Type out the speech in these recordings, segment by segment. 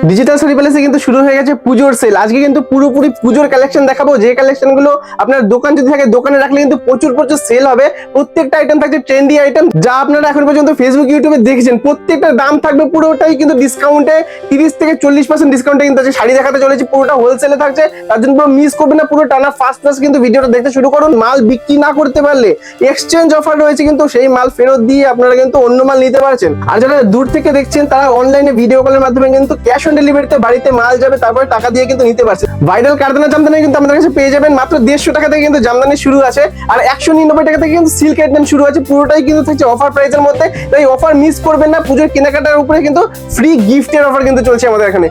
Digital sari প্যালেসে কিন্তু শুরু হয়ে গেছে পুজোর সেল। আজকে কিন্তু পুরোপুরি পুজোর কালেকশন দেখাবো, যে কালেকশন গুলো আপনার দোকান যদি থাকে দোকানে রাখলে কিন্তু প্রচুর প্রচুর সেল হবে। প্রত্যেকটা আইটেম থাকছে ট্রেন্ডি আইটেম, যা আপনারা এখন পর্যন্ত ফেসবুক ইউটিউবে দেখেছেন। প্রত্যেকটা দাম থাকবে পুরোটাই কিন্তু ডিসকাউন্টে, 30 থেকে 40% ডিসকাউন্টে কিন্তু আছে। শাড়ি দেখাতে চলেছি, পুরোটা হোলসেলে থাকছে, তার জন্য পুরো মিস করবেন না। পুরো টানা ফার্স্ট ক্লাস কিন্তু ভিডিওটা দেখতে শুরু করুন। মাল বিক্রি না করতে পারলে এক্সচেঞ্জ অফার রয়েছে, কিন্তু সেই মাল ফেরত দিয়ে আপনারা কিন্তু অন্য মাল নিতে পারছেন। আর যারা দূর থেকে দেখছেন তারা অনলাইনে ভিডিও কলের মাধ্যমে কিন্তু ক্যাশ অন ডেলিভারিতে বাড়িতে মাল যাবে, তারপরে টাকা দিয়ে কিন্তু নিতে পারছেন। ভাইরাল কারদানা জামদানি কিন্তু আমাদের কাছে পেয়ে যাবেন মাত্র 150 টাকা থেকে কিন্তু জামদানি শুরু আছে, আর 199 টাকা থেকে কিন্তু সিল্ক আইটেম শুরু আছে। পুরোটাই কিন্তু থাকছে অফার প্রাইসের মধ্যে, তাই অফার মিস করবেন না। পুজোর কেনাকাটার উপরে কিন্তু ফ্রি গিফটের অফার কিন্তু চলছে আমাদের এখানে।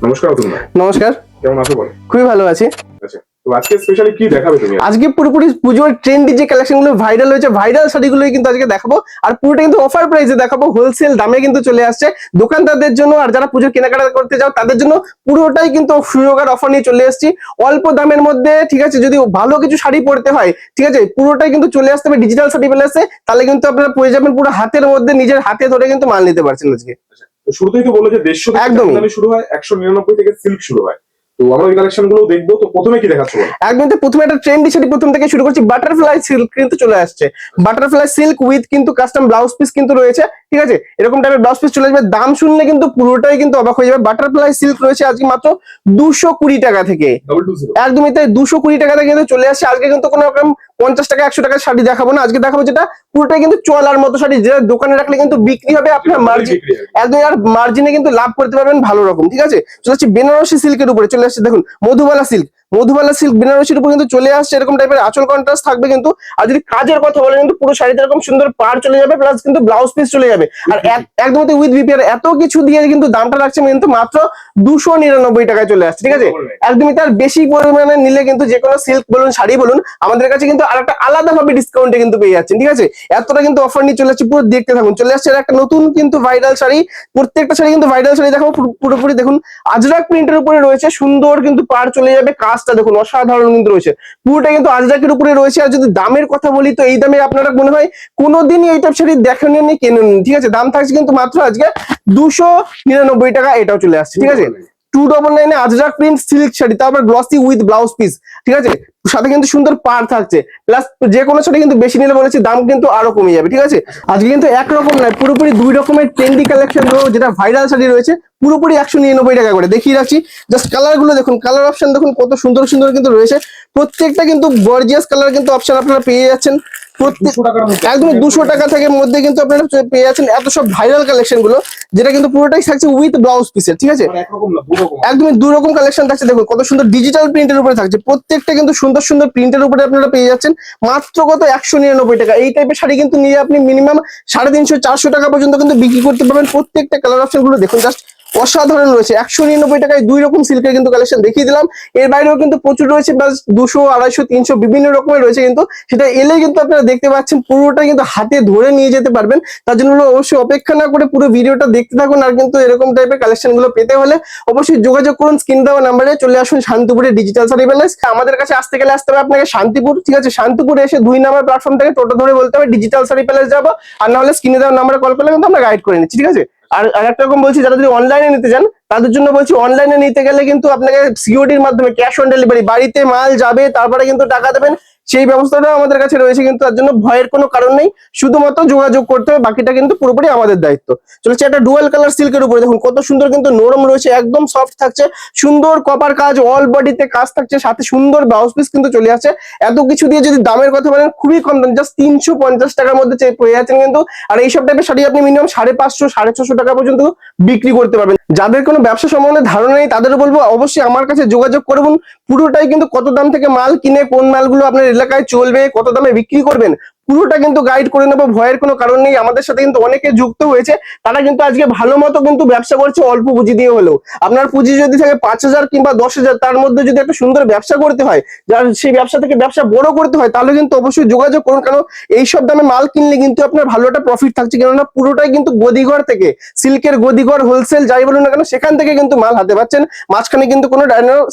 নমস্কার অতুল ভাই। নমস্কার, কেমন আছো বলো? খুবই ভালো আছি। আচ্ছা, তো আজকে স্পেশালি কি দেখাবে তুমি? আজকে পুরোপুরি পুজোর ট্রেন্ডি যে কালেকশন গুলো ভাইরাল হয়েছে, ভাইরাল শাড়িগুলোই কিন্তু আজকে দেখাবো, আর পুরোটা কিন্তু অফার প্রাইসে দেখাবো। হোলসেল দামে কিন্তু চলে আসছে দোকানদারদের জন্য, আর যারা পুজোর কেনাকাটা করতে যাও তাদের জন্য পুরোটাই কিন্তু সুযোগ আর অফার নিয়ে চলে এসেছি অল্প দামের মধ্যে। ঠিক আছে, যদি ভালো কিছু শাড়ি পরতে হয়, ঠিক আছে, পুরোটাই কিন্তু চলে আসতে হবে ডিজিটাল শাড়ি প্যালেসে। তাহলে কিন্তু আপনারা পেয়ে যাবেন পুরো হাতের মধ্যে, নিজের হাতে ধরে কিন্তু মাল নিতে পারছেন আজকে। তো শুরুতেই তো বললো যে 150 থেকে একদমই। জামদানি শুরু হয়, 199 থেকে সিল্ক শুরু হয়। তো আমরা ওই কালেকশন গুলো দেখবো। তো প্রথমে কি দেখাচ্ছ বলো? একদম, তো প্রথমে একটা ট্রেন্ডি শাড়ি প্রথম থেকে শুরু করছি। বাটারফ্লাই সিল্ক কিন্তু চলে আসছে, বাটারফ্লাই সিল্ক উইথ কিন্তু কাস্টম ব্লাউজ পিস কিন্তু রয়েছে। ঠিক আছে, এরকম টাইপের ব্লাউজ পিস চলে আসবে। দাম শুনলে কিন্তু পুরোটাই কিন্তু অবাক হয়ে যাবে। বাটারফ্লাই সিল্ক রয়েছে আজকে মাত্র 220 টাকা থেকে। 220 একদমই তাই, 220 টাকা থেকে কিন্তু চলে আসছে। আজকে কিন্তু কোনো রকম 50 টাকা 100 টাকার শাড়ি দেখাবো না, আজকে দেখাবো যেটা পুরোটাই কিন্তু চলার মতো শাড়ি, যেটা দোকানে রাখলে কিন্তু বিক্রি হবে আপনার মার্জিন, একদম আর মার্জিনে কিন্তু লাভ করতে পারবেন ভালো রকম। ঠিক আছে, চলে আসছে বেনারসি সিল্কের উপরে চলে আসছে, দেখুন মধুবালা সিল্ক। মধুবালা সিল্ক বেনারসির উপর কিন্তু চলে আসছে, এরকম টাইপের আঁচল কন্ট্রাস্ট থাকবে কিন্তু। আর যদি কাজের কথা বলে কিন্তু পুরো শাড়িতে এরকম সুন্দর পাড় চলে যাবে, প্লাস কিন্তু ব্লাউজ পিস চলে যাবে। আর একদম উইথ বিপিআর এত কিছু দিয়ে কিন্তু দামটা রাখছে কিন্তু মাত্র 299 টাকায় চলে আসছে। ঠিক আছে, একদমই তার বেশি পরিমাণে নিলে কিন্তু যে কোনো সিল্ক বলুন শাড়ি বলুন আমাদের কাছে কিন্তু আরেকটা আলাদা ভাবে ডিসকাউন্টে কিন্তু পেয়ে যাচ্ছেন। ঠিক আছে, এতটা কিন্তু অফার নিয়ে চলে আসছে, পুরো দেখতে থাকুন। চলে আসছে একটা নতুন কিন্তু ভাইরাল শাড়ি, প্রত্যেকটা শাড়ি কিন্তু ভাইরাল শাড়ি দেখাবো। পুরোপুরি দেখুন আজরাক প্রিন্টের উপরে রয়েছে, সুন্দর কিন্তু পাড় চলে যাবে, কাজটা দেখুন অসাধারণ কিন্তু রয়েছে। পুরোটা কিন্তু আজরাকের উপরে রয়েছে। আর যদি দামের কথা বলি তো এই দামে আপনারা মনে হয় কোনোদিনই এই টাইপ শাড়ি দেখেননি, কেনেন। ঠিক আছে, দাম থাকছে কিন্তু মাত্র আজকে 299 টাকা, এটাও চলে আসছে। ঠিক আছে, 299 আজরাক প্রিন্ট সিল্ক শাড়ি, তারপর গ্লসি উইথ ব্লাউজ পিস। ঠিক আছে, সাথে কিন্তু সুন্দর পাড় থাকছে, প্লাস যে কোনো শাড়ি কিন্তু বেশি নিলে বলেছি দাম কিন্তু আরো কমে যাবে। ঠিক আছে, আজকে কিন্তু একরকম নয়, পুরোপুরি দুই রকমের ট্রেন্ডি কালেকশন, যেটা ভাইরাল শাড়ি রয়েছে পুরোপুরি 199 টাকা করে দেখিয়ে রাখছি। জাস্ট কালার গুলো দেখুন, কালার অপশন দেখুন কত সুন্দর সুন্দর কিন্তু রয়েছে। প্রত্যেকটা কিন্তু গর্জিয়াস কালার কিন্তু অপশন আপনারা পেয়ে যাচ্ছেন। একদম 200 টাকা থেকে মধ্যে কিন্তু আপনারা পেয়ে যাচ্ছেন এত সব ভাইরাল কালেকশন গুলো, যেটা কিন্তু পুরোটাই থাকছে উইথ ব্লাউজ পিসের। ঠিক আছে, একদমই দু রকম কালেকশন থাকছে। দেখুন কত সুন্দর ডিজিটাল প্রিন্টের উপরে থাকছে, প্রত্যেকটা কিন্তু সুন্দর সুন্দর প্রিন্টের উপরে আপনারা পেয়ে যাচ্ছেন মাত্র কত 199 টাকা। এই টাইপের শাড়ি কিন্তু নিয়ে আপনি মিনিমাম 350-400 টাকা পর্যন্ত কিন্তু বিক্রি করতে পারবেন। প্রত্যেকটা কালার অপশন গুলো দেখুন, জাস্ট অসাধারণ রয়েছে। 199 টাকায় দুই রকম সিল্কের কিন্তু কালেকশন দেখিয়ে দিলাম। এর বাইরেও কিন্তু প্রচুর রয়েছে, প্লাস 200, 250, 300 বিভিন্ন রকমের রয়েছে, কিন্তু সেটা এলে কিন্তু আপনারা দেখতে পাচ্ছেন পুরোটা কিন্তু হাতে ধরে নিয়ে যেতে পারবেন। তার জন্য অবশ্যই অপেক্ষা না করে পুরো ভিডিওটা দেখতে থাকুন। আর কিন্তু এরকম টাইপের কালেকশন গুলো পেতে হলে অবশ্যই যোগাযোগ করুন স্ক্রিন দেওয়া নাম্বারে, চলে আসুন শান্তিপুরের ডিজিটাল শাড়ি প্যালেস। আমাদের কাছে আসতে গেলে আসতে হবে আপনাকে শান্তিপুর। ঠিক আছে, শান্তিপুরে এসে 2 নাম্বার প্ল্যাটফর্ম থেকে টোটো ধরে বলতে হবে ডিজিটাল শাড়ি প্যালেস যাবো, আর না হলে স্ক্রিনে দেওয়া নাম্বারে কল করলে কিন্তু আমরা গাইড করে নিচ্ছি। ঠিক আছে, আর একটা রকম বলছি, যারা যদি অনলাইনে নিতে চান তাদের জন্য বলছি, অনলাইনে নিতে গেলে কিন্তু আপনাকে সিওডির মাধ্যমে ক্যাশ অন ডেলিভারি, বাড়িতে মাল যাবে তারপরে কিন্তু টাকা দেবেন, সেই ব্যবস্থাটাও আমাদের কাছে রয়েছে। কিন্তু তার জন্য ভয়ের কোনো কারণ নেই, শুধুমাত্র যোগাযোগ করতে হবে, বাকিটা কিন্তু পুরোপুরি আমাদের দায়িত্ব। চলেছে একটা ডুয়াল কালার সিল্কের উপরে, দেখুন কত সুন্দর কিন্তু নরম রয়েছে, একদম সফট থাকছে, সুন্দর কপার কাজ, অল বডিতে কাজ থাকছে, সাথে সুন্দর ব্লাউজ পিস কিন্তু চলে আসছে। এত কিছু দিয়ে যদি দামের কথা বলেন খুবই কম দাম, জাস্ট 350 টাকার মধ্যে পেয়ে যাচ্ছেন কিন্তু। আর এইসব টাইপের শাড়ি আপনি মিনিমাম 550, 650 টাকা পর্যন্ত বিক্রি করতে পারবেন। যাদের কোনো ব্যবসা সম্বন্ধে ধারণা নেই তাদেরও বলবো অবশ্যই আমার কাছে যোগাযোগ করুন। পুরোটাই কিন্তু কত দাম থেকে মাল কিনে কোন মালগুলো আপনার এলাকায় চলবে, কত দামে বিক্রি করবেন, পুরোটা কিন্তু গাইড করে নেবো। ভয়ের কোনো কারণ নেই। আমাদের সাথে কিন্তু অনেকে যুক্ত হয়েছে, তারা কিন্তু আজকে ভালো মতো কিন্তু ব্যবসা করছে অল্প পুঁজি দিয়ে হলেও। আপনার পুঁজি যদি থাকে 5,000 কিংবা 10,000, তার মধ্যে যদি একটা সুন্দর ব্যবসা করতে হয়, যার সেই ব্যবসা থেকে ব্যবসা বড় করতে হয়, তাহলে কিন্তু অবশ্যই যোগাযোগ করুন। কারণ এইসব দামে মাল কিনলে কিন্তু আপনার ভালো একটা প্রফিট থাকছে, কেননা পুরোটাই কিন্তু গদিঘর থেকে, সিল্কের গদিঘর হোলসেল যাই বলুন না কেন সেখান থেকে কিন্তু মাল হাতে পাচ্ছেন, মাঝখানে কিন্তু কোনো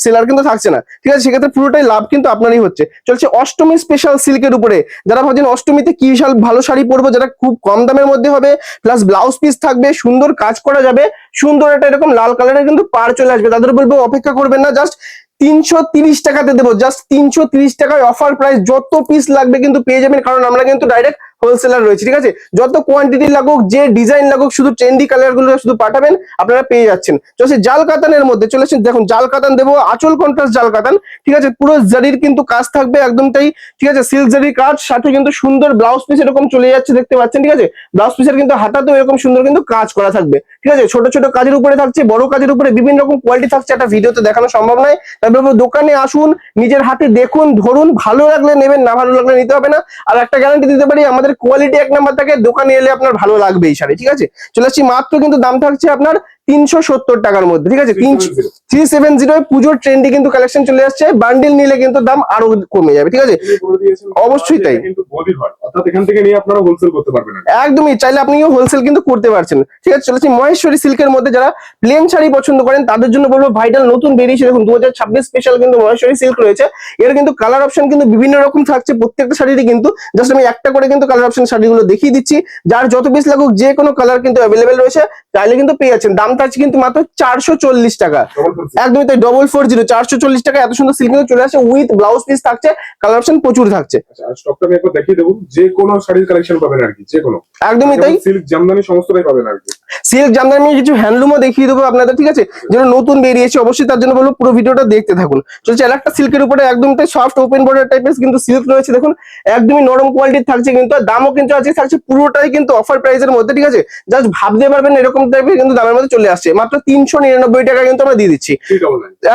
সেলার কিন্তু থাকছে না। ঠিক আছে, সেক্ষেত্রে পুরোটাই লাভ কিন্তু আপনারই হচ্ছে। চলছে অষ্টমী স্পেশাল সিল্কের উপরে, যারা ভাবছেন অষ্টমীতে কি বিশাল ভালো শাড়ি পরবো, যেটা খুব কম দামের মধ্যে হবে, প্লাস ব্লাউজ পিস থাকবে, সুন্দর কাজ করা যাবে, সুন্দর একটা এরকম লাল কালারের কিন্তু পাড় চলে আসবে। তাদের বলবো অপেক্ষা করবেন না, জাস্ট 330 টাকাতে দেবো, জাস্ট 330 টাকায় অফার প্রাইস। যত পিস লাগবে কিন্তু পেয়ে যাবেন, কারণ আমরা কিন্তু ডাইরেক্ট হোলসেলার রয়েছে, ঠিক আছে। যত কোয়ান্টিটি লাগুক, যে ডিজাইন লাগুক, শুধু ট্রেন্ডি কালার গুলো শুধু পাঠাবেন, আপনারা পেয়ে যাচ্ছেন। চলছে জাল কাতানের মধ্যে, চলেছেন দেখুন জাল কাতান দেবো, আঁচল কন্ট্রাস্ট জাল কাতান, ঠিক আছে। পুরো জারির কিন্তু কাজ থাকবে একদম তাই, ঠিক আছে, সিল্ক জারির কাজ, সাথে কিন্তু সুন্দর ব্লাউজ পিস এরকম চলে যাচ্ছে, দেখতে পাচ্ছেন, ঠিক আছে। ব্লাউজ পিসের কিন্তু হাতাতেও এরকম সুন্দর কিন্তু কাজ করা থাকবে, ঠিক আছে। ছোট ছোট কাজের উপরে থাকছে, বড় কাজের উপরে বিভিন্ন রকম কোয়ালিটি থাকছে, একটা ভিডিওতে দেখানো সম্ভব নয়। তারপরে দোকানে আসুন, নিজের হাতে দেখুন, ধরুন, ভালো লাগলে নেবেন, না ভালো লাগলে নিতে হবে না। আর একটা গ্যারান্টি দিতে পারি, আমাদের কোয়ালিটি এক নাম্বার থাকে, দোকানে এলে আপনার ভালো লাগবে এই শাড়ি, ঠিক আছে। চলে আসছি, মাত্র কিন্তু দাম থাকছে আপনার 370 টাকার মধ্যে, ঠিক আছে। 370 পুজোর ট্রেন্ডে কিন্তু কালেকশন চলে আসছে, বান্ডিল নিলে কিন্তু দাম আরো কমে যাবে, ঠিক আছে। অবশ্যই তাই, কিন্তু বডি ঘর, অর্থাৎ এখান থেকে নিয়ে আপনারা হোলসেল করতে পারবেন। একদমই চাইলে আপনিও হোলসেল কিন্তু করতে পারছেন, ঠিক আছে। চলেছি মহেশ্বরী সিল্কের মধ্যে, যারা প্লেন শাড়ি পছন্দ করেন তাদের জন্য বলবো ভাইটাল নতুন বেরিয়েছে, দেখুন 2026 স্পেশাল কিন্তু মহেশ্বরী সিল্ক রয়েছে। এর কিন্তু কালার অপশন কিন্তু বিভিন্ন রকম থাকছে প্রত্যেকটা শাড়িরই, কিন্তু জাস্ট আমি একটা করে কিন্তু কালার অপশন শাড়িগুলো দেখিয়ে দিচ্ছি। যার যত পিস লাগুক, যে কোনো কালার কিন্তু অ্যাভেলেবেল রয়েছে, চাইলে কিন্তু পেয়ে যাচ্ছেন। দাম থাকছে কিন্তু মাত্র 440 টাকা, একদমই তাই, 440, 440 টাকা এত সুন্দর সিল্ক কিন্তু চলে আসে, উইথ ব্লাউজ পিস থাকছে, কালার অপশন প্রচুর থাকছে। স্টকটা আমি একবার দেখিয়ে দেবো, যে কোনো শাড়ির কালেকশন পাবেন আর কি, যে কোনো, একদমই তাই, সিল্ক জামদানি সমস্তটাই পাবেন আর কি। সিল্ক জামদানি, কিছু হ্যান্ডলুমও দেখিয়ে দেবো আপনাদের, ঠিক আছে, যেটা নতুন বেরিয়েছে, অবশ্যই তার জন্য বলবো পুরো ভিডিওটা দেখতে থাকুন। চলছে একটা সিল্কের উপরে একদম সফট ওপেন বর্ডার টাইপের কিন্তু সিল্ক রয়েছে, দেখুন একদমই নরম কোয়ালিটির থাকছে কিন্তু, আর দামও কিন্তু আজকে থাকছে পুরোটাই কিন্তু অফার প্রাইসের মধ্যে, ঠিক আছে। জাস্ট ভাবতে পারবেন এরকম টাইপের কিন্তু দামের মধ্যে চলে আসছে, মাত্র 399 টাকা কিন্তু আমরা দিয়ে দিচ্ছি,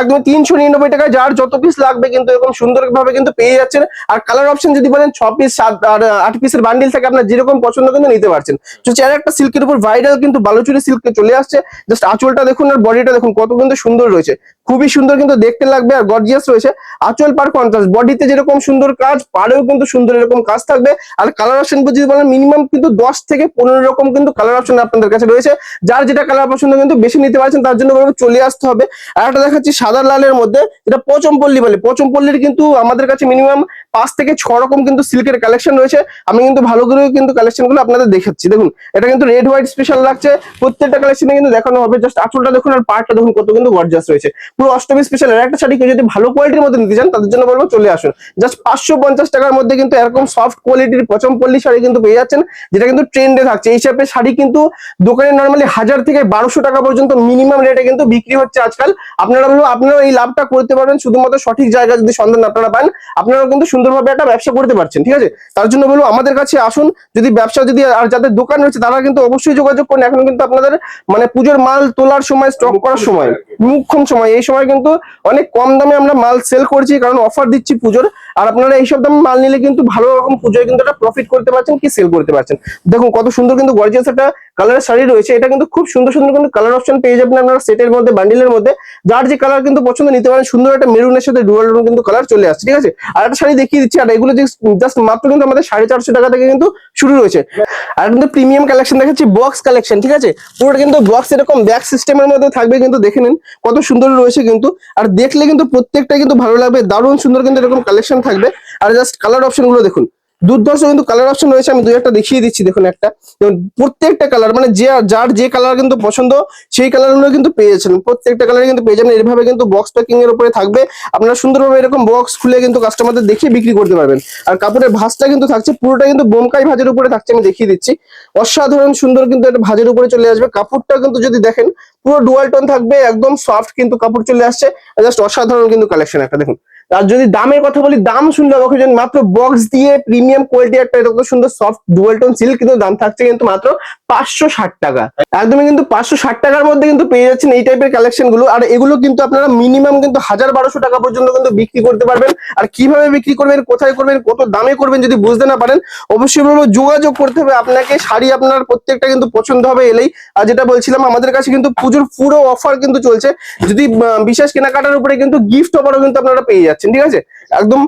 একদম 399 টাকায়। যার যত পিস লাগবে কিন্তু এরকম সুন্দর ভাবে কিন্তু পেয়ে যাচ্ছেন। আর কালার অপশন যদি বলেন 6 পিস 7 আর 8 পিসের বান্ডিল থাকে, আপনার যেরকম পছন্দ কিন্তু নিতে পারছেন। চলছে একটা সিল্কের উপর ভাইরাল কিন্তু বালুচুরি সিল্কে চলে আসছে, জাস্ট আঁচলটা দেখুন আর বডিটা দেখুন কত কিন্তু সুন্দর রয়েছে, খুবই সুন্দর কিন্তু দেখতে লাগবে, আর গর্জিয়াস রয়েছে। আঁচল পার কন্ট্রাস্ট, বডিতে যেরকম সুন্দর কাজ, পাড়েও কিন্তু সুন্দর এরকম কাজ থাকবে। আর কালার অপশন যদি বলেন মিনিমাম কিন্তু 10 থেকে 15 রকম কিন্তু কালার অপশন আপনাদের কাছে রয়েছে, যার যেটা কালার পছন্দ কিন্তু বেশি নিতে পারছেন, তার জন্য বলবো চলে আসতে হবে। আর একটা দেখাচ্ছি সাদা লালের মধ্যে, যেটা পচমপল্লী বলে, পচমপল্লীর কিন্তু আমাদের কাছে মিনিমাম 5 থেকে 6 রকম কিন্তু সিল্কের কালেকশন রয়েছে। আমি কিন্তু ভালো করে কিন্তু কালেকশন গুলো আপনাদের দেখাচ্ছি, দেখুন এটা কিন্তু রেড হোয়াইট স্পেশাল লাগছে, প্রত্যেকটা কালেকশনে কিন্তু দেখানো হবে। জাস্ট আঁচলটা দেখুন আর পার্টটা দেখুন কত কিন্তু গর্জিয়াস রয়েছে, পুরো অষ্টমী স্পেশাল। একটা শাড়ি কেউ যদি ভালো কোয়ালিটির মধ্যে নিতে চান, তাদের জন্য বলবো চলে আসুন। জাস্ট 550 টাকার মধ্যে কিন্তু এরকম সফট কোয়ালিটির পচমপল্লী শাড়ি কিন্তু পেয়ে যাচ্ছেন, যেটা কিন্তু ট্রেন্ডে থাকছে। এই টাইপের শাড়ি কিন্তু দোকানে নর্মালি 1000 থেকে 1200 টাকা পর্যন্ত মিনিমাম রেটে কিন্তু বিক্রি হচ্ছে আজকাল। আপনারা বলবো আপনারা এই লাভটা করতে পারবেন, শুধুমাত্র সঠিক জায়গা যদি সন্ধান আপনারা পান, আপনারা কিন্তু সুন্দরভাবে একটা ব্যবসা করতে পারছেন, ঠিক আছে। তার জন্য বলবো আমাদের কাছে আসুন, যদি ব্যবসা যদি আর যাদের দোকান রয়েছে তারা কিন্তু অবশ্যই যোগাযোগ করুন। এখন কিন্তু আপনাদের মানে পুজোর মাল তোলার সময়, স্টক করার সময়, মুখ্যম সময়, এই সময় কিন্তু অনেক কম দামে আমরা মাল সেল করছি, কারণ অফার দিচ্ছি পুজোর। আর আপনারা এইসব দামে মাল নিলে কিন্তু ভালো রকম পুজোয় কিন্তু একটা প্রফিট করতে পারছেন, কি সেল করতে পারছেন। দেখুন কত সুন্দর কিন্তু গর্জিয়াস একটা কালারের শাড়ি রয়েছে, এটা কিন্তু খুব সুন্দর সুন্দর কিন্তু কালার অপশন পেয়ে যাবেন আপনারা সেটের মধ্যে, বান্ডিলের মধ্যে। যার যে কালার কিন্তু পছন্দ নিতে পারেন, সুন্দর একটা মেরুনের সাথে ডুয়াল টোন কিন্তু কালার চলে আসছে, ঠিক আছে। আর একটা শাড়ি দেখিয়ে দিচ্ছি, আর এগুলো জাস্ট মাত্র কিন্তু আমাদের 450 টাকা থেকে কিন্তু শুরু রয়েছে। আর কিন্তু প্রিমিয়াম কালেকশন দেখাচ্ছি, বক্স কালেকশন, ঠিক আছে। পুরোটা কিন্তু বক্স এরকম ব্যাক সিস্টেমের মধ্যে থাকবে, কিন্তু দেখে নিন কত সুন্দর রয়েছে কিন্তু, আর দেখলে কিন্তু প্রত্যেকটা কিন্তু ভালো লাগবে, দারুণ সুন্দর কিন্তু এরকম কালেকশন থাকবে। আর জাস্ট কালার অপশন গুলো দেখুন, দুর্ধর্ষ কিন্তু কালার অপশন রয়েছে, আমি দুই একটা দেখিয়ে দিচ্ছি। দেখুন একটা প্রত্যেকটা কালার, মানে যার যে কালার কিন্তু পছন্দ সেই কালার গুলো কিন্তু পেয়ে যাচ্ছেন, প্রত্যেকটা কালার কিন্তু পেয়ে যাবেন। এইভাবে কিন্তু বক্স প্যাকিং এর উপরে থাকবে, আপনারা সুন্দরভাবে এরকম বক্স খুলে কিন্তু কাস্টমারদের দেখিয়ে বিক্রি করতে পারবেন। আর কাপড়ের ভাঁজটা কিন্তু থাকছে পুরোটা কিন্তু বোমকাই ভাঁজের উপরে থাকছে, আমি দেখিয়ে দিচ্ছি। অসাধারণ সুন্দর কিন্তু একটা ভাঁজের উপরে চলে আসবে, কাপড়টা কিন্তু যদি দেখেন পুরো ডুয়াল টোন থাকবে, একদম সফট কিন্তু কাপড় চলে আসছে, জাস্ট অসাধারণ কিন্তু কালেকশন একটা দেখুন। আর যদি দামের কথা বলি, দাম শুনলে অবাক হয়ে যাবেন, মাত্র বক্স দিয়ে প্রিমিয়াম কোয়ালিটি একটা এরকম সুন্দর সফট ডুয়াল টোন সিল্ক কিন্তু দাম থাকছে কিন্তু মাত্র 560 টাকা, একদমই কিন্তু 560 টাকার মধ্যে কিন্তু পেয়ে যাচ্ছেন এই টাইপের কালেকশন গুলো। আর এগুলো কিন্তু আপনারা মিনিমাম কিন্তু 1000-1200 টাকা পর্যন্ত কিন্তু বিক্রি করতে পারবেন। আর কিভাবে বিক্রি করবেন, কোথায় করবেন, কত দামে করবেন যদি বুঝতে না পারেন, অবশ্যই বলবো যোগাযোগ করতে হবে আপনাকে। শাড়ি আপনার প্রত্যেকটা কিন্তু পছন্দ হবে এলেই। আর যেটা বলছিলাম, আমাদের কাছে কিন্তু পুজোর পুরো অফার কিন্তু চলছে, যদি বিশেষ কেনাকাটার উপরে কিন্তু গিফট অফারও কিন্তু আপনারা পেয়ে যাচ্ছেন, ঠিক আছে। একদম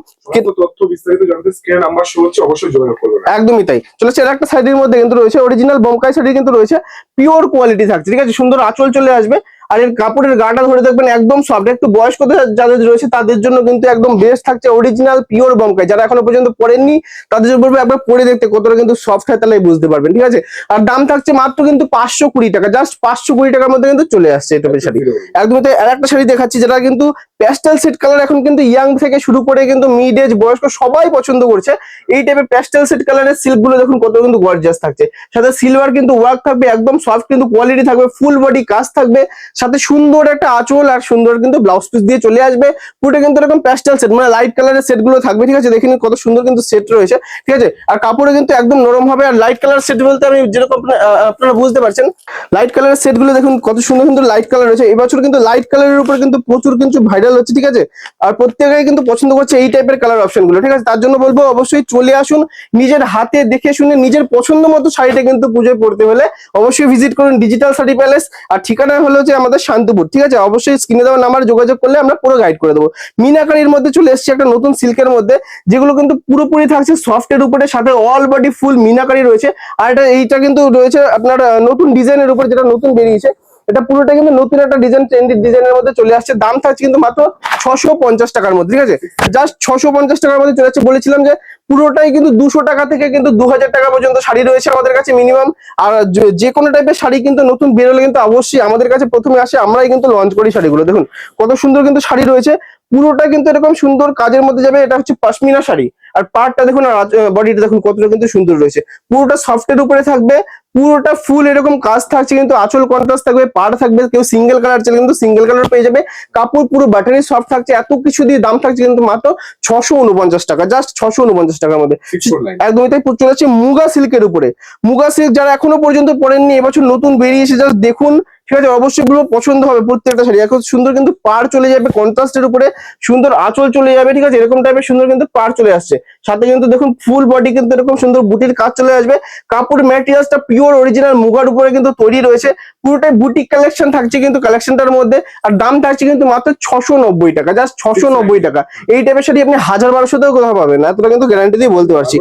তথ্য বিস্তারিত জানতে স্ক্রিনে নাম্বার শো হচ্ছে, অবশ্যই যোগাযোগ করবেন। একদমই তাই। চলেছে একটা শাড়ির মধ্যে কিন্তু রয়েছে অরিজিনাল বোমকাই শাড়ি কিন্তু রয়েছে, পিওর কোয়ালিটি থাকছে, ঠিক আছে। সুন্দর আঁচল চলে আসবে, আর এর কাপড়ের গাটা ধরে দেখবেন একদম সফট। একটু বয়স্ক যাদের রয়েছে তাদের জন্য কিন্তু একদম বেস্ট থাকছে অরিজিনাল পিওর বমকাই। যারা এখনো পর্যন্ত পরেননি তাদের জন্য বলবো একবার পরে দেখতে কতটা কিন্তু সফট হয়, তাহলে বুঝতে পারবেন, ঠিক আছে। আর দাম থাকছে মাত্র কিন্তু 520 টাকা, জাস্ট 520 টাকার মধ্যে কিন্তু চলে আসছে এই টাইপের শাড়ি। একদম আর একটা শাড়ি দেখাচ্ছি যেটা কিন্তু প্যাস্টেল সেট কালার, এখন কিন্তু ইয়াং থেকে শুরু করে কিন্তু মিড এজ বয়স্ক সবাই পছন্দ করছে এই টাইপের প্যাস্টেল সেট কালারের সিল্ক গুলো। দেখুন কত কিন্তু গর্জিয়াস থাকছে, সাথে সিলভার কিন্তু ওয়ার্ক থাকবে, একদম সফট কিন্তু কোয়ালিটি থাকবে, ফুল বডি কাজ থাকবে, সাথে সুন্দর একটা আঁচল আর সুন্দর কিন্তু ব্লাউজ পিস দিয়ে চলে আসবে। পুরোটা কিন্তু এরকম প্যাস্টেল সেট মানে লাইট কালারের সেট গুলো থাকবে, ঠিক আছে। দেখুন কত সুন্দর কিন্তু সেট রয়েছে, ঠিক আছে। আর কাপড়ে কিন্তু একদম নরম হবে। আর লাইট কালার সেট বলতে আমি যেরকম আপনারা বুঝতে পারছেন, লাইট কালারের সেট গুলো দেখুন কত সুন্দর কিন্তু লাইট কালার রয়েছে। এবছর কিন্তু লাইট কালারের উপর কিন্তু প্রচুর কিন্তু ভাইরাল হচ্ছে, ঠিক আছে। আর প্রত্যেকেই কিন্তু পছন্দ করছে এই টাইপের কালার অপশন গুলো, ঠিক আছে। তার জন্য বলবো অবশ্যই চলে আসুন, নিজের হাতে দেখে শুনে নিজের পছন্দ মতো শাড়িটা কিন্তু পুজোয় পড়তে হলে অবশ্যই ভিজিট করুন ডিজিটাল শাড়ি প্যালেস। আর ঠিকানা হলো যে আমাদের শান্তিপুর, ঠিক আছে। অবশ্যই স্ক্রিনে দেওয়া নাম্বার যোগাযোগ করলে আমরা পুরো গাইড করে দেবো। মিনাকারির মধ্যে চলে এসেছে একটা নতুন সিল্কের মধ্যে, যেগুলো কিন্তু পুরোপুরি থাকছে সফটের উপরে, সাথে অল বডি ফুল মিনাকারি রয়েছে। আর এইটা কিন্তু রয়েছে আপনার নতুন ডিজাইনের উপর, যেটা নতুন বেরিয়েছে। এটা পুরোটা কিন্তু নতুন একটা ডিজাইন, ট্রেন্ডি ডিজাইনের মধ্যে চলে আসছে। দাম থাকছে কিন্তু মাত্র 650 টাকার মধ্যে, ঠিক আছে। জাস্ট 650 টাকার মধ্যে চলে আসছে। বলেছিলাম যে পুরোটাই কিন্তু 200 টাকা থেকে কিন্তু 2000 টাকা পর্যন্ত শাড়ি রয়েছে আমাদের কাছে মিনিমাম। আর যে কোনো টাইপের শাড়ি কিন্তু নতুন বেরোলে কিন্তু অবশ্যই আমাদের কাছে প্রথমে আসে, আমরাই কিন্তু লঞ্চ করি শাড়িগুলো। দেখুন কত সুন্দর কিন্তু শাড়ি রয়েছে, পুরোটা কিন্তু এরকম সুন্দর কাজের মধ্যে যাবে। এটা হচ্ছে পশমিনা শাড়ি। আর পাড়টা দেখুন আর বডিটা দেখুন কতটা কিন্তু সুন্দর রয়েছে, পুরোটা সফটের উপরে থাকবে, পুরোটা ফুল এরকম কাজ থাকছে, কিন্তু আঁচল কন্ট্রাস্ট থাকবে, পাড় থাকবে। কেউ সিঙ্গেল কালার চাইলে কিন্তু সিঙ্গেল কালার পেয়ে যাবে। কাপড় পুরো বাটারি সফট থাকছে, এত কিছু দিয়ে দাম থাকছে কিন্তু মাত্র 649 টাকা, জাস্ট 649 টাকার মধ্যে। একদমই তাই, চলে যাচ্ছে মুগা সিল্কের উপরে। মুগা সিল্ক যারা এখনো পর্যন্ত পরেননি, এবছর নতুন বেরিয়েছে, জাস্ট দেখুন, ঠিক আছে। অবশ্যই গুলো পছন্দ হবে প্রত্যেকটা শাড়ি। এখন সুন্দর কিন্তু পাড় চলে যাবে কন্ট্রাস্টের উপরে, সুন্দর আঁচল চলে যাবে, ঠিক আছে। এরকম টাইপের সুন্দর কিন্তু পাড় চলে আসছে, সাথে কিন্তু দেখুন ফুল বডি কিন্তু এরকম সুন্দর বুটির কাজ চলে আসবে। কাপড় ম্যাটেরিয়ালসটা পিওর অরিজিনাল মুগার উপরে কিন্তু তৈরি রয়েছে, পুরোটাই বুটিক কালেকশন থাকছে কিন্তু কালেকশনটার মধ্যে। আর দাম থাকছে কিন্তু মাত্র 690 টাকা, জাস্ট 690 টাকা। এই টাইপের শাড়ি আপনি 1000-1200তেও কোথাও পাবেন না, এতটা কিন্তু গ্যারান্টি দিয়ে বলতে পারছি।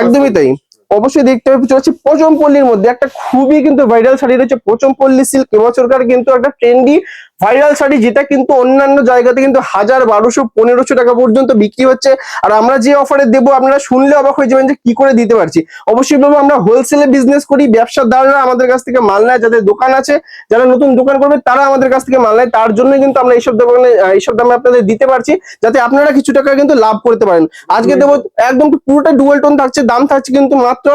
একদমই তাই। অবশ্যই দেখতে হবে চলছে পোচমপল্লির মধ্যে একটা খুবই কিন্তু ভাইরাল শাড়ি রয়েছে, পোচমপল্লি সিল্ক। এবছরকার কিন্তু একটা ট্রেন্ডি ভাইরাল শাড়ি, যেটা কিন্তু অন্যান্য জায়গাতে কিন্তু 1000, 1200, 1500 টাকা পর্যন্ত বিক্রি হচ্ছে। আর আমরা যে অফারে দেবো আপনারা শুনলে অবাক হয়ে যাবেন যে কি করে দিতে পারছি। অবশ্যই বলবো আমরা হোলসেলে বিজনেস করি, ব্যবসাদাররা আমাদের কাছ থেকে মাল নেয়, যাদের দোকান আছে, যারা নতুন দোকান করবে তারা আমাদের কাছ থেকে মাল নেয়। তার জন্য কিন্তু আমরা এইসব দামে আপনাদের দিতে পারছি, যাতে আপনারা কিছু টাকা কিন্তু লাভ করতে পারেন। আজকে দেবো একদম পুরোটা ডুয়াল টোন থাকছে, দাম থাকছে কিন্তু মাত্র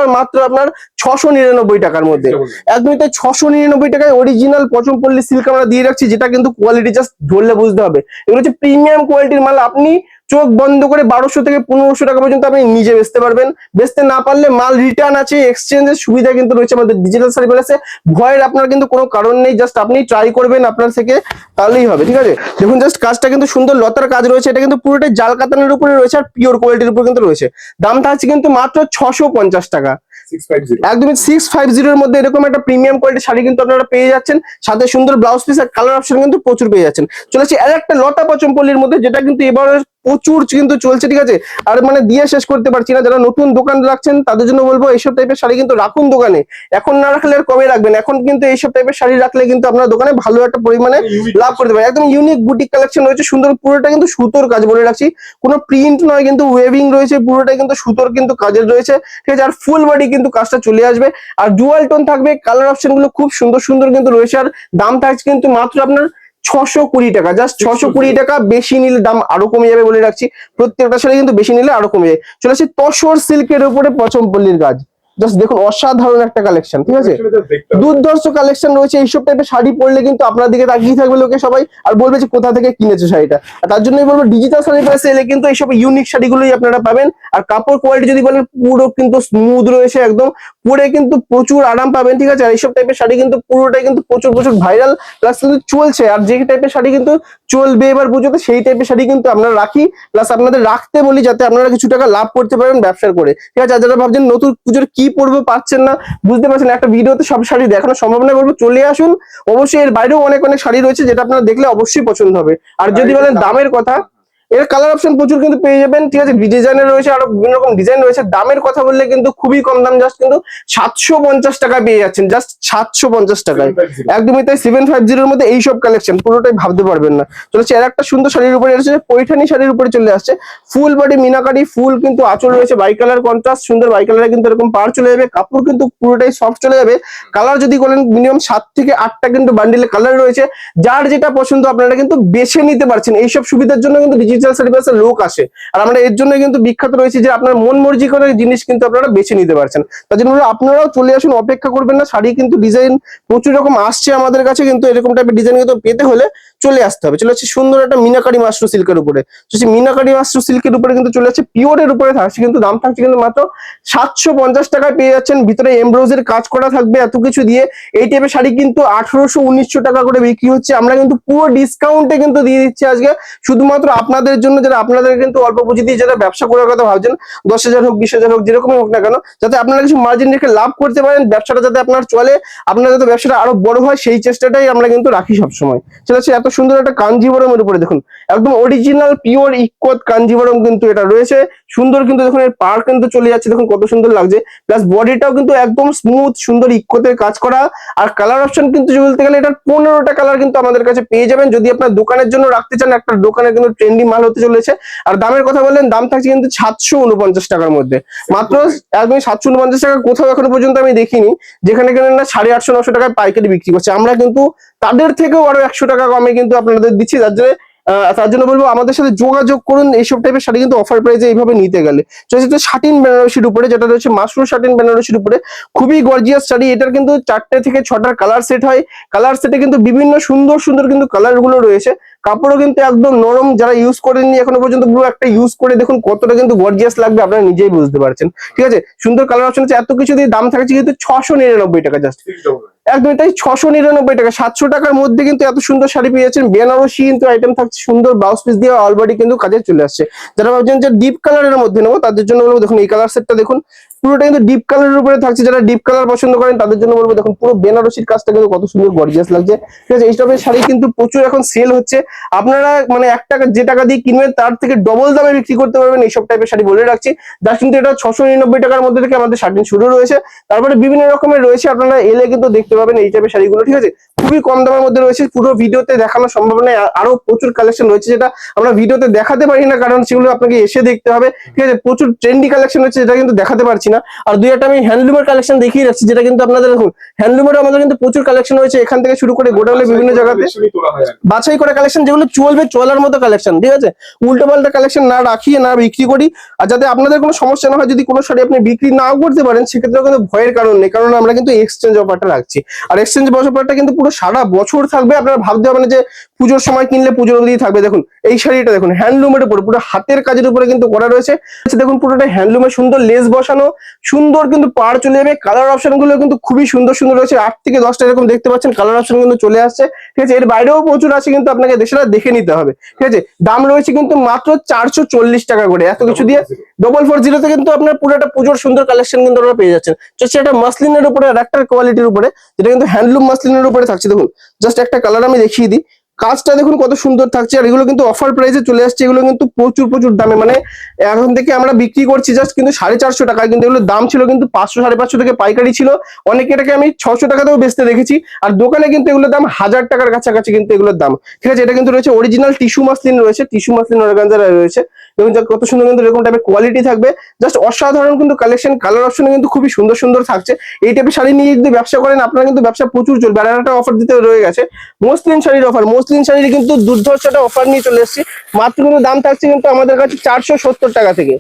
আপনার 699 টাকার মধ্যে। একদমই তাই, 699 টাকায় অরিজিনাল পোচমপল্লি সিল্ক আমরা দিয়ে রাখছি, যেটা কিন্তু কোয়ালিটি জাস্ট ধরলে বুঝতে হবে। এগুলো হচ্ছে প্রিমিয়াম কোয়ালিটির মাল। আপনি চোখ বন্ধ করে 1200 থেকে 1500 টাকা পর্যন্ত আপনি নিজে বেচতে পারবেন। বেচতে না পারলে মাল রিটার্ন আছে, এক্সচেঞ্জের সুবিধা কিন্তু রয়েছে আমাদের ডিজিটাল শাড়ি প্যালেসে। ভয়ের আপনার কিন্তু কোনো কারণ নেই, জাস্ট আপনি ট্রাই করবেন আপনার থেকে, তাহলেই হবে, ঠিক আছে। দেখুন জাস্ট কাজটা কিন্তু সুন্দর লতার কাজ রয়েছে, এটা কিন্তু পুরোটাই জাল কাতানের উপরে রয়েছে, আর পিওর কোয়ালিটির উপর কিন্তু রয়েছে। দাম থাকছে কিন্তু মাত্র 650 টাকা, একদমই 650 এর মধ্যে এরকম একটা প্রিমিয়াম কোয়ালিটির শাড়ি কিন্তু আপনারা পেয়ে যাচ্ছেন। সাথে সুন্দর ব্লাউজ পিস আর কালার অপশন কিন্তু প্রচুর পেয়ে যাচ্ছেন। চলেছে আর একটা লতা পোচমপল্লির মধ্যে, যেটা কিন্তু এবার প্রচুর কিন্তু চলছে, ঠিক আছে। আর মানে দিয়ে শেষ করতে পারছি না। যারা নতুন দোকান রাখছেন তাদের জন্য বলবো এইসব টাইপের শাড়ি কিন্তু রাখুন দোকানে, এখন না রাখলে আর কবে রাখবেন। এখন কিন্তু এইসব টাইপের শাড়ি রাখলে কিন্তু আপনার দোকানে ভালো একটা পরিমাণে লাভ করতে পারে। একদম ইউনিক বুটিক কালেকশন রয়েছে, সুন্দর, পুরোটা কিন্তু সুতোর কাজ বলে রাখছি, কোনো প্রিন্ট নয়, কিন্তু ওয়েভিং রয়েছে, পুরোটা কিন্তু সুতোর কিন্তু কাজের রয়েছে, ঠিক আছে। আর ফুল বডি কিন্তু কাজটা চলে আসবে, আর ডুয়াল টোন থাকবে, কালার অপশন গুলো খুব সুন্দর সুন্দর কিন্তু রয়েছে। আর দাম থাকছে কিন্তু মাত্র আপনার 620 টাকা, জাস্ট 620 টাকা। বেশি নিলে দাম আরো কমে যাবে বলে রাখছি, প্রত্যেকটা শাড়ি কিন্তু বেশি নিলে আরো কমে যাবে। চলে আসছে তসর সিল্কের উপরে পোচমপল্লির কাজ, জাস্ট দেখুন অসাধারণ একটা কালেকশন, ঠিক আছে। দুর্ধর্ষ কালেকশন রয়েছে। এইসব টাইপের শাড়ি পরলে কিন্তু আপনার দিকে তাকিয়ে থাকবে লোকে সবাই, আর বলবে যে কোথা থেকে কিনেছে শাড়িটা। আর তার জন্যই বলবো ডিজিটাল শাড়ি প্যালেসে এলে কিন্তু এইসব ইউনিক শাড়িগুলোই আপনারা পাবেন। আর কাপড় কোয়ালিটি যদি বলেন, পুরো কিন্তু স্মুথ রয়েছে, একদম পরে কিন্তু প্রচুর আরাম পাবেন, ঠিক আছে। আর এইসব টাইপের শাড়ি কিন্তু পুরোটাই কিন্তু প্রচুর প্রচুর ভাইরাল প্লাস কিন্তু চলছে। আর যে টাইপের শাড়ি কিন্তু চলবে এবার পুজোতে, সেই টাইপের শাড়ি কিন্তু আমরা রাখি, প্লাস আপনাদের রাখতে বলি, যাতে আপনারা কিছু টাকা লাভ করতে পারেন ব্যবসা করে, ঠিক আছে। আর যারা ভাবছেন নতুন পুজোর কি পরবো পাচ্ছেন না, বুঝতে পারছেন, একটা ভিডিওতে সব শাড়ি দেখানো সম্ভব না, বলবো চলে আসুন। অবশ্যই এর বাইরেও অনেক অনেক শাড়ি রয়েছে, যেটা আপনারা দেখলে অবশ্যই পছন্দ হবে। আর যদি বলেন দামের কথা, এর কালার অপশন প্রচুর কিন্তু পেয়ে যাবেন, ঠিক আছে। ডিজাইনের রয়েছে, আরো বিভিন্ন রকম ডিজাইন রয়েছে। দামের কথা বললে কিন্তু খুবই কম দাম, জাস্ট কিন্তু 750 টাকা পেয়ে যাচ্ছেন, জাস্ট 750 টাকায়। একদমই তাই, 750 এর মধ্যে এইসব কালেকশন পুরোটাই ভাবতে পারবেন না। চলেছে আর একটা সুন্দর শাড়ির উপরে এসেছে, পৈঠানি শাড়ির উপরে চলে আসছে, ফুল বডি মিনাকারি, ফুল কিন্তু আঁচল রয়েছে, বাই কালার কন্ট্রাস্ট, সুন্দর বাই কালারে কিন্তু এরকম পার চলে যাবে, কাপড় কিন্তু পুরোটাই সফট চলে যাবে। কালার যদি বলেন মিনিমাম 7 থেকে 8টা কিন্তু বান্ডিলে কালার রয়েছে, যার যেটা পছন্দ আপনারা কিন্তু বেছে নিতে পারছেন। এইসব সুবিধার জন্য কিন্তু ডিজিটাল সার্ভিসের লোক আসে, আর আমরা এর জন্য কিন্তু বিখ্যাত রয়েছে যে আপনার মন মর্জি করে জিনিস কিন্তু আপনারা বেছে নিতে পারছেন। তার জন্য আপনারাও চলে আসুন, অপেক্ষা করবেন না। শাড়ি কিন্তু ডিজাইন প্রচুর রকম আসছে আমাদের কাছে, কিন্তু এরকম টাইপের ডিজাইন কিন্তু পেতে হলে চলে আসতে হবে। চলে আসছে সুন্দর একটা মিনাকারি মাশরু সিল্কের উপরে, মিনাকারি মাশরু সিল্কের উপরে কিন্তু চলে আসছে, পিওরের উপরে থাকছে, কিন্তু দাম থাকছে কিন্তু মাত্র 750 টাকায় পেয়ে যাচ্ছেন। ভিতরে এমব্রয়ডারির কাজ করা থাকবে, এত কিছু দিয়ে এই টাইপের শাড়ি কিন্তু 1800-1900 টাকা করে বিক্রি হচ্ছে। আমরা কিন্তু পুরো ডিসকাউন্টে কিন্তু দিয়ে দিচ্ছি আজকে, শুধুমাত্র আপনাদের জন্য, যারা আপনাদের কিন্তু অল্প পুঁজি দিয়ে যারা ব্যবসা করার কথা ভাবছেন, 10,000 হোক 20,000 হোক যেরকমই হোক না কেন, যাতে আপনারা কিছু মার্জিন রেখে লাভ করতে পারেন, ব্যবসাটা যাতে আপনার চলে, আপনার যাতে ব্যবসাটা আরো বড় হয়, সেই চেষ্টাটাই আমরা কিন্তু রাখি সবসময়। সেটা হচ্ছে এত সুন্দর একটা কাঞ্জিবরমের উপরে দেখুন, একদম অরিজিনাল পিওর ইকোত কাঞ্জিবরম কিন্তু এটা রয়েছে। সুন্দর কিন্তু দেখুন এর পার কিন্তু চলে যাচ্ছে, দেখুন কত সুন্দর লাগছে, প্লাস বডিটাও কিন্তু একদম স্মুথ সুন্দর ইকোতে কাজ করা। আর কালার অপশন কিন্তু বলতে গেলে এটার 15টা কালার কিন্তু আমাদের কাছে পেয়ে যাবেন। যদি আপনার দোকানের জন্য রাখতে চান, একটা দোকানে কিন্তু ট্রেন্ডি মাল হতে চলেছে। আর দামের কথা বললেন, দাম থাকছে কিন্তু 749 টাকার মধ্যে, মাত্র একদম 749 টাকা। কোথাও এখনো পর্যন্ত আমি দেখিনি যেখানে কিনা না 850-900 টাকায় পাইকারি বিক্রি করছে। আমরা কিন্তু তাদের থেকেও আরো 100 টাকা কমে কিন্তু আপনাদের দিচ্ছি। তার জন্য বলবো আমাদের সাথে যোগাযোগ করুন এইসব টাইপের শাড়ি কিন্তু অফার প্রাইসে এইভাবে নিতে গেলে। সেটা শাটিন বেনারসির উপরে, যেটা রয়েছে মাশরু শাটিন বেনারসির উপরে, খুবই গর্জিয়াস শাড়ি। এটার কিন্তু 4টে থেকে 6টার কালার সেট হয়, কালার সেটে কিন্তু বিভিন্ন সুন্দর সুন্দর কিন্তু কালার গুলো রয়েছে। কাপড়ও কিন্তু একদম নরম, যারা ইউজ করেননি এখনো পর্যন্ত পুরো একটা ইউজ করে দেখুন কতটা কিন্তু গর্জিয়াস লাগবে, আপনারা নিজেই বুঝতে পারছেন। ঠিক আছে, সুন্দর কালার অপশন আছে, এত কিছু দিয়ে দাম থাকছে কিন্তু 699 টাকা জাস্ট, একদমই তাই, 699 টাকা। 700 টাকার মধ্যে কিন্তু এত সুন্দর শাড়ি পেয়ে যাচ্ছেন। বেনারসি কিন্তু আইটেম থাকছে, সুন্দর ব্লাউজ পিস দিয়ে অলরেডি কিন্তু কাজে চলে আসছে। যারা ভাবছেন যে ডিপ কালারের মধ্যে নেবো, তাদের জন্য বলবো দেখুন এই কালার সেটটা দেখুন, পুরোটা কিন্তু ডিপ কালারের উপরে থাকছে। যারা ডিপ কালার পছন্দ করেন তাদের জন্য বলবো দেখুন পুরো বেনারসির কাজটা কিন্তু কত সুন্দর গর্জিয়াস লাগছে। ঠিক আছে, এই টাইপের শাড়ি কিন্তু প্রচুর এখন সেল হচ্ছে। আপনারা মানে 1 টাকা যে টাকা দিয়ে কিনবেন তার থেকে ডবল দামে বিক্রি করতে পারবেন এইসব টাইপের শাড়ি, বলে রাখছি। যার কিন্তু এটা 699 টাকার মধ্যে থেকে আমাদের শাড়ি শুরু রয়েছে। তারপরে বিভিন্ন রকমের রয়েছে, আপনারা এলে কিন্তু দেখতে পাবেন এই টাইপের শাড়িগুলো। ঠিক আছে, খুবই কম দামের মধ্যে রয়েছে, পুরো ভিডিওতে দেখানো সম্ভব নয়। আরো প্রচুর কালেকশন রয়েছে যেটা আমরা ভিডিওতে দেখাতে পারি না, কারণ সেগুলো আপনাকে এসে দেখতে হবে। ঠিক আছে, প্রচুর ট্রেন্ডি কালেকশন রয়েছে যেটা কিন্তু দেখাতে পারছি না। আর দুই একটা আমি হ্যান্ডলুমের কালেকশন দেখিয়ে রাখছি, যেটা কিন্তু আপনাদের দেখুন হ্যান্ডলুমের আমাদের কিন্তু প্রচুর কালেকশন রয়েছে, এখান থেকে শুরু করে গোডাউনে বিভিন্ন জায়গাতে বাছাই করা কালেকশন, যেগুলো চলবে চলার মতো কালেকশন। ঠিক আছে, উল্টো পাল্টা কালেকশন না রাখিয়ে না বিক্রি করি। আর যাতে আপনাদের কোনো সমস্যা না হয়, যদি কোনো শাড়ি আপনি বিক্রি নাও করতে পারেন সেক্ষেত্রেও কিন্তু ভয়ের কারণ নেই, কারণ আমরা কিন্তু এক্সচেঞ্জ অফারটা রাখছি। আর এক্সচেঞ্জ অফারটা কিন্তু পুরো সারা বছর থাকবে, আপনারা ভাবতে হবে না যে পুজোর সময় কিনলে পুজোর অবধি থাকবে। দেখুন এই শাড়িটা দেখুন, হ্যান্ডলুমের উপরে, পুরো হাতের কাজের উপরে কিন্তু করা রয়েছে। দেখুন পুরোটা হ্যান্ডলুমের, সুন্দর লেস বসানো, সুন্দর কিন্তু পার চলে যাবে। কালার অপশন গুলো কিন্তু খুবই সুন্দর সুন্দর রয়েছে, 8 থেকে 10টা এরকম দেখতে পাচ্ছেন কালার অপশন কিন্তু চলে আসছে। ঠিক আছে, এর বাইরেও প্রচুর আছে, কিন্তু আপনাকে দেশটা দেখে নিতে হবে। ঠিক আছে, দাম রয়েছে কিন্তু মাত্র 440 টাকা করে। এত কিছু দিয়ে 440 কিন্তু আপনার পুরো একটা পুজোর সুন্দর কালেকশন কিন্তু আপনারা পেয়ে যাচ্ছেন। সেটা মাসলিনের উপরে আর একটা কোয়ালিটির উপরে, যেটা কিন্তু হ্যান্ডলুম মাসলিনের উপরে থাকছে। দেখুন জাস্ট একটা কালার আমি দেখিয়ে দিই, কাজটা দেখুন কত সুন্দর থাকছে। আর এগুলো কিন্তু অফার প্রাইসে চলে আসছে, এগুলো কিন্তু প্রচুর প্রচুর দামে, মানে এখন থেকে আমরা বিক্রি করছি জাস্ট কিন্তু 450 টাকায়, কিন্তু এগুলোর দাম ছিল কিন্তু 500-550 থেকে পাইকারি ছিল। অনেকে এটাকে আমি 600 টাকাতেও বেচতে দেখেছি। আর দোকানে কিন্তু এগুলোর দাম 1000 টাকার কাছাকাছি কিন্তু এগুলোর দাম। ঠিক আছে, এটা কিন্তু রয়েছে অরিজিনাল টিস্যু মাসলিন রয়েছে, টিস্যু মাসলিন অর্গানজা রয়েছে। এবং কত সুন্দর কিন্তু এরকম টাইপের কোয়ালিটি থাকবে, জাস্ট অসাধারণ কিন্তু কালেকশন। কালার অপশনে কিন্তু খুবই সুন্দর সুন্দর থাকছে। এই টাইপের শাড়ি নিয়ে যদি ব্যবসা করেন আপনারা কিন্তু ব্যবসা প্রচুর চলবে। আর একটা অফার দিতে রয়ে গেছে, মসলিন শাড়ির অফার। মসলিন শাড়ির কিন্তু দুর্ধর্ষ একটা অফার নিয়ে চলে এসেছি। মাত্র কিন্তু দাম থাকছে কিন্তু আমাদের কাছে 470 টাকা থেকে,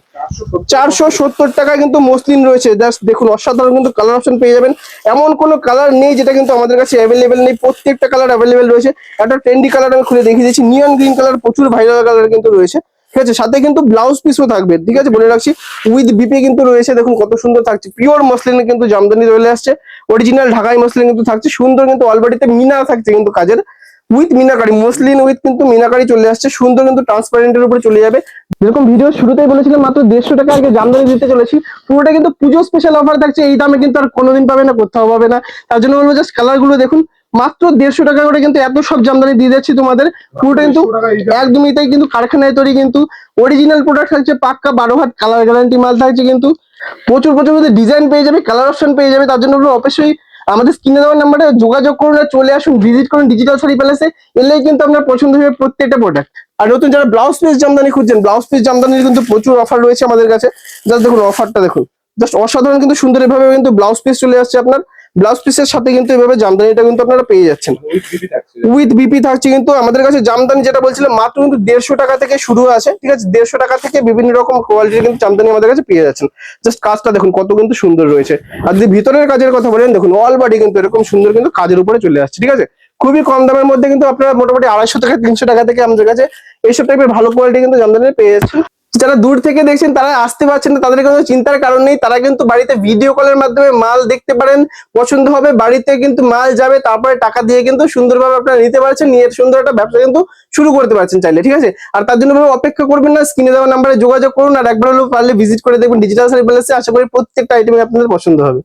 470 টাকায় কিন্তু মসলিন রয়েছে। জাস্ট দেখুন অসাধারণ কিন্তু কালার অপশন পেয়ে যাবেন। এমন কোনো কালার নেই যেটা কিন্তু আমাদের কাছে অ্যাভেলেবেল নেই, প্রত্যেকটা কালার অ্যাভেলেবেল রয়েছে। একটা ট্রেন্ডি কালার আমি খুলে দেখিয়ে দিচ্ছি, নিয়ন গ্রিন কালার, প্রচুর ভাইরাল কালার কিন্তু রয়েছে। ঠিক আছে, সাথে কিন্তু ব্লাউজ পিসও থাকবে। ঠিক আছে, বলে রাখছি উইথ বিপি কিন্তু রয়েছে। দেখুন কত সুন্দর থাকছে, পিওর মসলিনে কিন্তু জামদানি চলে আসছে, অরিজিনাল ঢাকাই মসলিন কিন্তু থাকছে। সুন্দর কিন্তু অলরেডিতে মিনা থাকছে কিন্তু কাজের, উইথ মিনাকারি, মসলিন উইথ কিন্তু মিনাকারি চলে আসছে। সুন্দর কিন্তু ট্রান্সপারেন্টের উপরে চলে যাবে। যেরকম ভিডিও শুরুতেই বলেছিলাম মাত্র 150 টাকা আগে জামদানি দিতে চলেছি, পুরোটা কিন্তু পুজো স্পেশাল অফার থাকছে। এই দামে কিন্তু আর কোনোদিন পাবে না, কোথাও পাবে না। তার জন্য বলবো জাস্ট কালার গুলো দেখুন, মাত্র 150 টাকা করে কিন্তু এত সব জামদানি দিয়ে যাচ্ছি তোমাদের। পুরোটা কিন্তু 150 টাকা এই যে- একদমই তাই, কিন্তু কারখানায় তৈরি, কিন্তু অরিজিনাল প্রোডাক্ট থাকছে, পাক্কা 12 হাত কালার গ্যারান্টি মাল থাকছে, কিন্তু প্রচুর প্রচুর ডিজাইন পেয়ে যাবে, কালার অপশন পেয়ে যাবে। তার জন্য অবশ্যই আমাদের স্ক্রিনে দেওয়ার নাম্বারে যোগাযোগ করুন আর চলে আসুন, ভিজিট করুন ডিজিটাল শাড়ি প্যালেসে। এলেই কিন্তু আপনার পছন্দ হবে প্রত্যেকটা প্রোডাক্ট। আর নতুন যারা ব্লাউজ পিস জামদানি খুঁজছেন, ব্লাউজ পিস জামদানির কিন্তু প্রচুর অফার রয়েছে আমাদের কাছে। জাস্ট দেখুন অফারটা দেখুন, জাস্ট অসাধারণ, কিন্তু সুন্দর এভাবে কিন্তু ব্লাউজ পিস চলে আসছে আপনার। ব্লাউজ পিসের সাথে কিন্তু এভাবে জামদানিটা কিন্তু আপনারা পেয়ে যাচ্ছেন, উইথ বিপি থাকছে। উইথ বিপি থাকছে। কিন্তু আমাদের কাছে জামদানি যেটা বলছিলাম মাত্র কিন্তু 150 টাকা থেকে শুরু আছে, ঠিক আছে? 150 টাকা থেকে বিভিন্ন রকম কোয়ালিটির কিন্তু জামদানি আমাদের কাছে পেয়ে যাচ্ছেন। জাস্ট কাজটা দেখুন কত কিন্তু সুন্দর রয়েছে। আর যদি ভিতরের কাজের কথা বলেন, দেখুন অল বডি কিন্তু এরকম সুন্দর কিন্তু কাজের উপরে চলে আসছে, ঠিক আছে? খুবই কম দামের মধ্যে কিন্তু আপনারা মোটামুটি 250 থেকে 300 টাকা থেকে আমাদের কাছে এইসব টাইপের ভালো কোয়ালিটি কিন্তু জামদানি পেয়ে যাচ্ছেন। যারা দূর থেকে দেখছেন তারা আসতে পারছেন না, তাদের কোনো চিন্তার কারণ নেই। তারা কিন্তু বাড়িতে ভিডিও কলের মাধ্যমে মাল দেখতে পারেন, পছন্দ হবে বাড়িতে কিন্তু মাল যাবে, তারপরে টাকা দিয়ে কিন্তু সুন্দরভাবে আপনারা নিতে পারছেন, নিয়ে সুন্দর একটা ব্যবসা কিন্তু শুরু করতে পারছেন চাইলে, ঠিক আছে? আর তার জন্য অপেক্ষা করবেন না, স্ক্রিনে দেওয়া নাম্বারে যোগাযোগ করুন আর একবার হলেও পারলে ভিজিট করে দেখবেন ডিজিটাল শাড়ি প্যালেসে। আশা করি প্রত্যেকটা আইটেম আপনাদের পছন্দ হবে।